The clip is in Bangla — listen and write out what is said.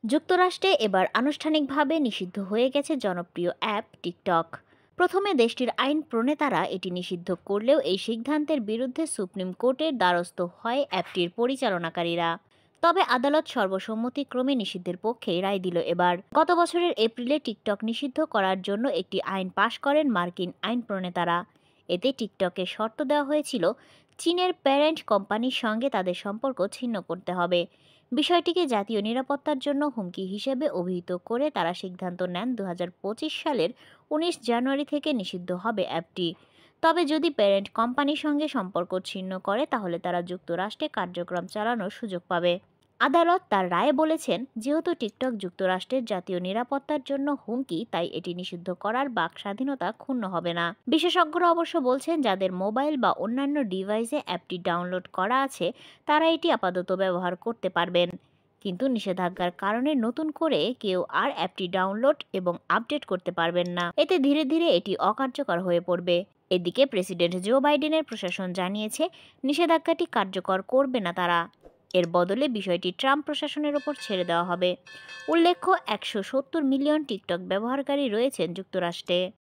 যুক্তরাষ্ট্রে এবার আনুষ্ঠানিকভাবে নিষিদ্ধ হয়ে গেছে জনপ্রিয় অ্যাপ টিকটক। প্রথমে দেশটির আইন প্রণেতারা এটি নিষিদ্ধ করলেও এই সিদ্ধান্তের বিরুদ্ধে সুপ্রিম কোর্টের দ্বারস্থ হয় অ্যাপটির পরিচালনাকারীরা। তবে আদালত সর্বসম্মতিক্রমে নিষিদ্ধের পক্ষে রায় দিল এবার। গত বছরের এপ্রিলে টিকটক নিষিদ্ধ করার জন্য একটি আইন পাশ করেন মার্কিন আইন প্রণেতারা। এতে টিকটকে শর্ত দেওয়া হয়েছিল চীনের প্যারেন্ট কোম্পানির সঙ্গে তাদের সম্পর্ক ছিন্ন করতে হবে। বিষয়টিকে জাতীয় নিরাপত্তার জন্য হুমকি হিসেবে অভিহিত করে তারা সিদ্ধান্ত নেন 2025 সালের 19 জানুয়ারি থেকে নিষিদ্ধ হবে অ্যাপটি। তবে যদি প্যারেন্ট কোম্পানির সঙ্গে সম্পর্ক ছিন্ন করে তাহলে তারা যুক্তরাষ্ট্রে কার্যক্রম চালানোর সুযোগ পাবে। আদালত তার রায়ে বলেছেন, যেহেতু টিকটক যুক্তরাষ্ট্রের জাতীয় নিরাপত্তার জন্য হুমকি, তাই এটি নিষিদ্ধ করার বাক স্বাধীনতা ক্ষুণ্ণ হবে না। বিশেষজ্ঞরা অবশ্য বলছেন, যাদের মোবাইল বা অন্যান্য ডিভাইসে অ্যাপটি ডাউনলোড করা আছে তারা এটি আপাতত ব্যবহার করতে পারবেন। কিন্তু নিষেধাজ্ঞার কারণে নতুন করে কেউ আর অ্যাপটি ডাউনলোড এবং আপডেট করতে পারবেন না। এতে ধীরে ধীরে এটি অকার্যকর হয়ে পড়বে। এদিকে প্রেসিডেন্ট জো বাইডেনের প্রশাসন জানিয়েছে নিষেধাজ্ঞাটি কার্যকর করবে না তারা। এর বদলে বিষয়টি ট্রাম্প প্রশাসনের ওপর ছেড়ে দেওয়া হবে। উল্লেখ্য, 170 মিলিয়ন টিকটক ব্যবহারকারী রয়েছেন যুক্তরাষ্ট্রে।